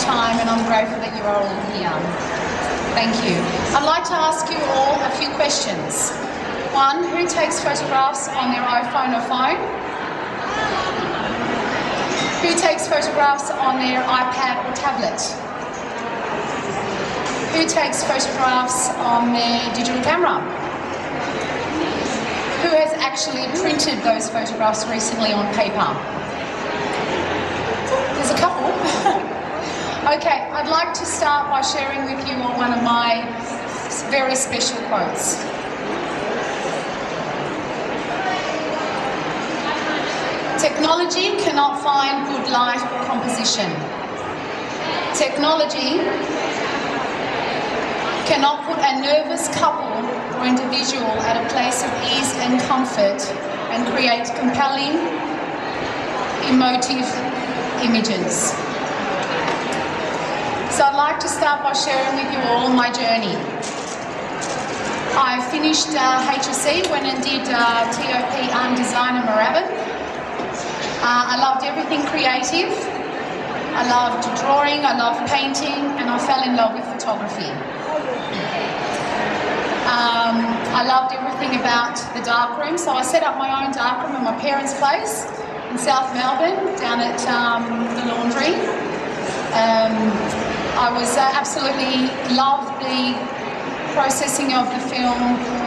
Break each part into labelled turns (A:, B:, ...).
A: time, and I'm grateful that you're all here. Thank you. I'd like to ask you all a few questions. One, who takes photographs on their iPhone or phone? Who takes photographs on their iPad or tablet? Who takes photographs on their digital camera? Who has actually printed those photographs recently on paper? There's a couple. Okay, I'd like to start by sharing with you one of my very special quotes. Technology cannot find good light or composition. Technology cannot put a nervous couple or individual at a place of ease and comfort and create compelling, emotive images. So I'd like to start by sharing with you all my journey. I finished HSC, went and did TOP Design in Moorabbin. I loved everything creative. I loved drawing, I loved painting, and I fell in love with photography. I loved everything about the darkroom, so I set up my own darkroom at my parents' place in South Melbourne, down at the Laundry. I was absolutely loved the processing of the film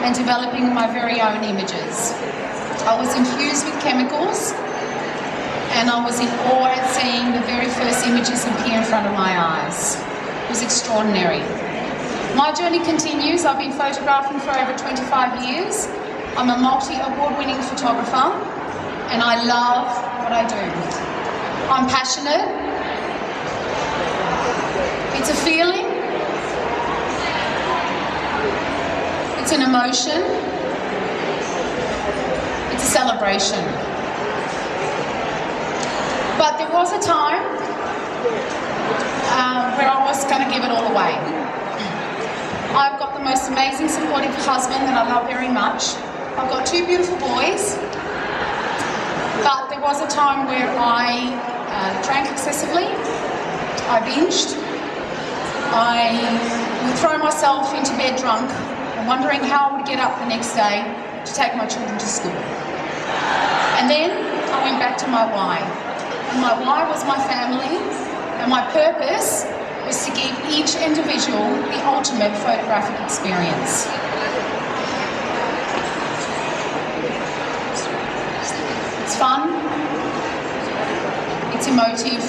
A: and developing my very own images. I was infused with chemicals, and I was in awe at seeing the very first images appear in front of my eyes. It was extraordinary. My journey continues. I've been photographing for over 25 years. I'm a multi-award-winning photographer, and I love what I do. I'm passionate. It's a feeling. It's an emotion. It's a celebration. But there was a time where I was going to give it all away. I've got the most amazing supportive husband that I love very much. I've got two beautiful boys. But there was a time where I drank excessively. I binged. I would throw myself into bed drunk and wondering how I would get up the next day to take my children to school. And then I went back to my why. And my why was my family, and my purpose was to give each individual the ultimate photographic experience. It's fun, it's emotive,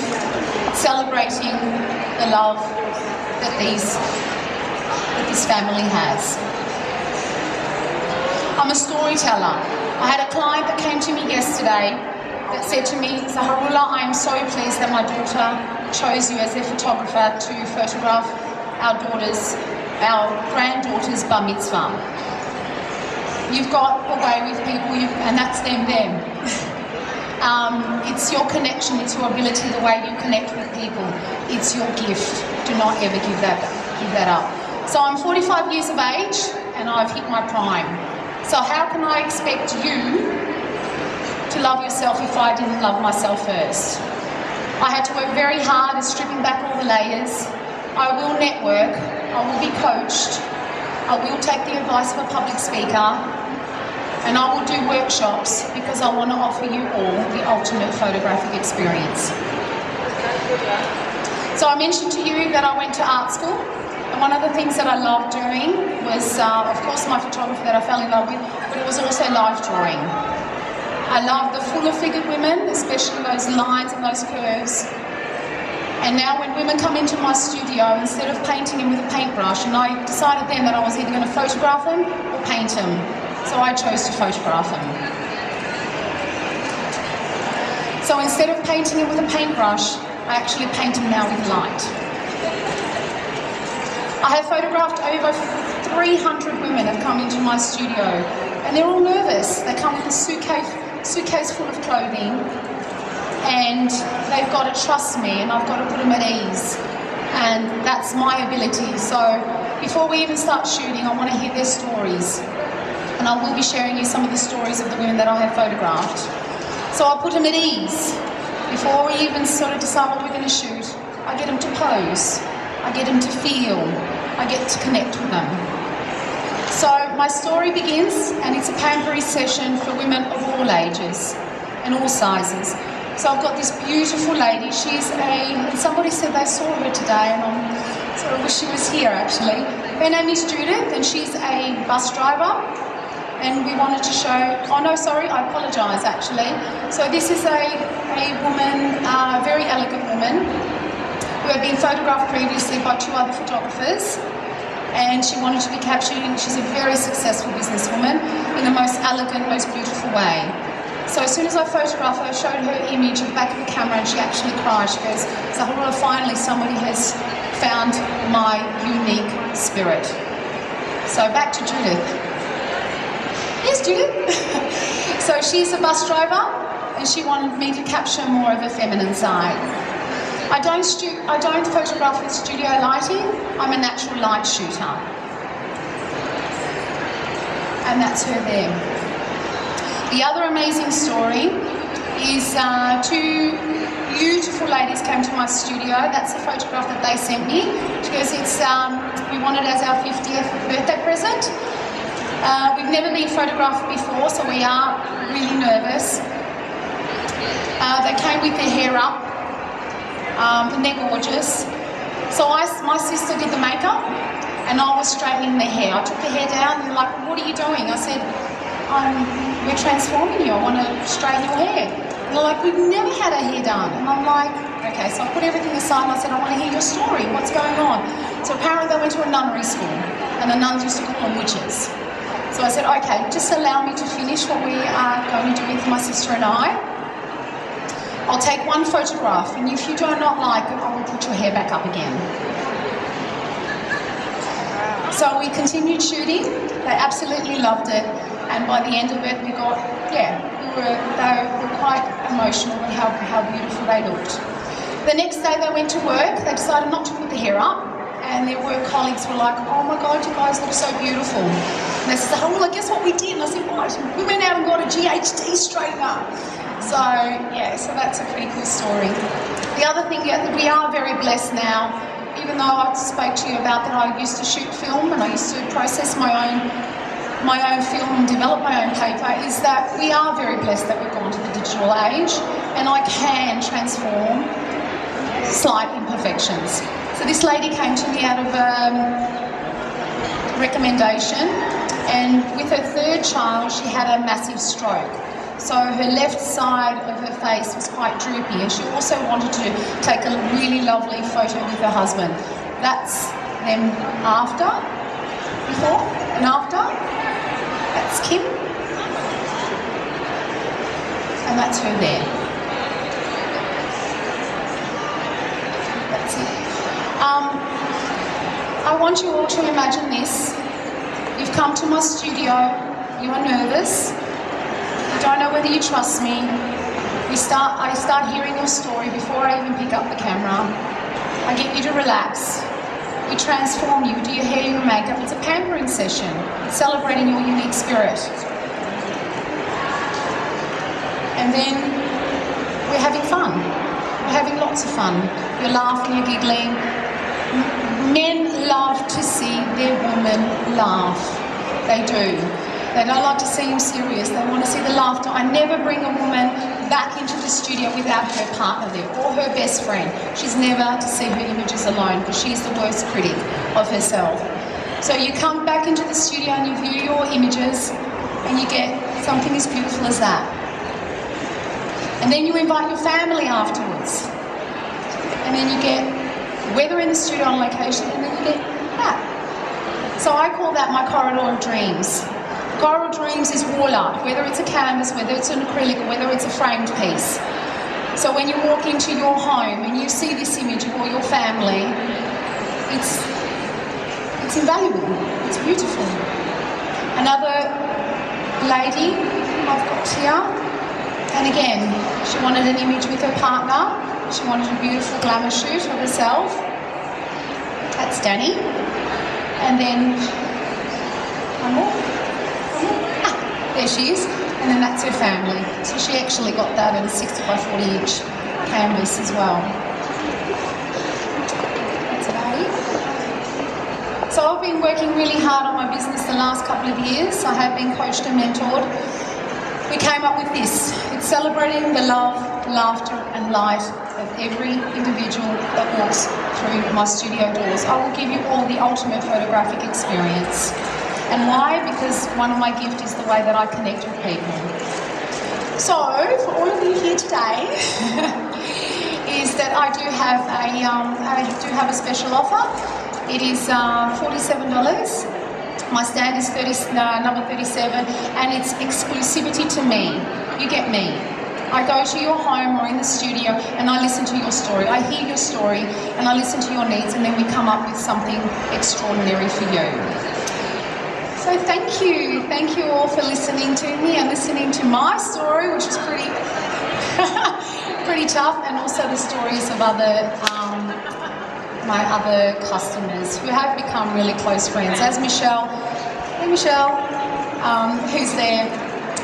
A: it's celebrating the love that this family has. I'm a storyteller. I had a client that came to me yesterday that said to me, Zaharullah, I am so pleased that my daughter chose you as their photographer to photograph our granddaughter's bar mitzvah. You've got a way with people, and that's them. It's your connection, it's your ability, the way you connect with people. It's your gift. Do not ever give that up. So I'm 45 years of age, and I've hit my prime. So how can I expect you to love yourself if I didn't love myself first? I had to work very hard at stripping back all the layers. I will network, I will be coached, I will take the advice of a public speaker, and I will do workshops because I want to offer you all the ultimate photographic experience. So I mentioned to you that I went to art school, and one of the things that I loved doing was, of course, my photography that I fell in love with, but it was also life drawing. I love the fuller figured women, especially those lines and those curves. And now when women come into my studio, instead of painting them with a paintbrush, and I decided then that I was either going to photograph them or paint them. So I chose to photograph them. So instead of painting them with a paintbrush, I actually paint them now with light. I have photographed over 300 women have come into my studio, and they're all nervous. They come with a suitcase full of clothing, and they've got to trust me, and I've got to put them at ease, and that's my ability. So before we even start shooting, I want to hear their stories, and I will be sharing you some of the stories of the women that I have photographed. So I'll put them at ease before we even sort of decide what we're going to shoot. I get them to pose. I get them to feel. I get to connect with them. So my story begins, and it's a pampering session for women of all ages and all sizes. So I've got this beautiful lady. Somebody said they saw her today, and I sort of wish she was here actually. Her name is Judith, and she's a bus driver. And we wanted to show, oh no, sorry, I apologise actually. So this is a woman, a very elegant woman, who had been photographed previously by 2 other photographers. And she wanted to be captured, and she's a very successful businesswoman in the most elegant, most beautiful way. So as soon as I photographed her, I showed her image at the back of the camera, and she actually cried. She goes, Zahura, finally somebody has found my unique spirit. So back to Judith. Yes, Judith. So she's a bus driver, and she wanted me to capture more of her feminine side. I don't photograph with studio lighting. I'm a natural light shooter. And that's her there. The other amazing story is 2 beautiful ladies came to my studio. That's the photograph that they sent me, because we want it as our 50th birthday present. We've never been photographed before, so we are really nervous. They came with their hair up, and they're gorgeous. So my sister did the makeup, and I was straightening their hair. I took the hair down, and they're like, what are you doing? I said, we're transforming you. I want to straighten your hair. And they're like, we've never had our hair done. And I'm like, okay. So I put everything aside, and I said, I want to hear your story. What's going on? So apparently they went to a nunnery school, and the nuns used to call them witches. So I said, okay, just allow me to finish what we are going to do with my sister and I. I'll take 1 photograph, and if you do not like it, I will put your hair back up again. So we continued shooting. They absolutely loved it, and by the end of it, we got, they were quite emotional at how beautiful they looked. The next day they went to work. They decided not to put the hair up, and their work colleagues were like, oh my God, you guys look so beautiful. And they said, oh, well, guess what we did? And I said, what? We went out and got a GHD straightener. So, so that's a pretty cool story. The other thing, we are very blessed now, even though I spoke to you about that I used to shoot film and I used to process my own film and develop my own paper, is that we are very blessed that we've gone to the digital age, and I can transform slight imperfections. So this lady came to me out of recommendation, and with her 3rd child she had a massive stroke. So her left side of her face was quite droopy, and she also wanted to take a really lovely photo with her husband. That's them after, before and after. That's Kim, and that's her there. That's it. I want you all to imagine this. You've come to my studio, you are nervous, you don't know whether you trust me. I start hearing your story before I even pick up the camera. I get you to relax. We transform you, do your hair, your makeup. It's a pampering session. It's celebrating your unique spirit. And then we're having fun. We're having lots of fun. You're laughing, you're giggling. Men love to see their women laugh. They do. They don't like to see them serious. They want to see the laughter. I never bring a woman back into the studio without her partner there or her best friend. She's never to see her images alone, because she's the worst critic of herself. So you come back into the studio and you view your images and you get something as beautiful as that. And then you invite your family afterwards. And then you get, whether in the studio on location, and then you get that. So I call that my corridor of dreams. Corridor of dreams is wall art, whether it's a canvas, whether it's an acrylic, or whether it's a framed piece. So when you walk into your home and you see this image of all your family, it's invaluable, it's beautiful. Another lady I've got here, and again, she wanted an image with her partner. She wanted a beautiful glamour shoot of herself. That's Danny. And then one more. There she is, and then that's her family. So she actually got that in a 60 by 40 inch canvas as well. been working really hard on my business the last couple of years. I have been coached and mentored. We came up with this. It's celebrating the love, laughter and light of every individual that walks through my studio doors. I will give you all the ultimate photographic experience. And why? Because one of my gifts is the way that I connect with people. So, for all of you here today, is that I do have a special offer. It is $47. My stand is number 37, and it's exclusivity to me. You get me. I go to your home or in the studio and I listen to your story. I hear your story and I listen to your needs, and then we come up with something extraordinary for you. So thank you all for listening to me and listening to my story, which is pretty pretty tough, and also the stories of my other customers who have become really close friends. As Michelle, hey Michelle, who's there.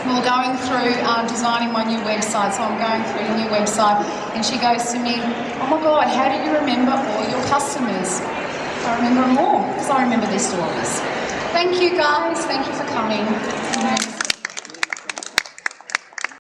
A: We're going through designing my new website, so I'm going through a new website, and she goes to me, oh my God, how do you remember all your customers? I remember them all because I remember their stories. Thank you guys, thank you for coming.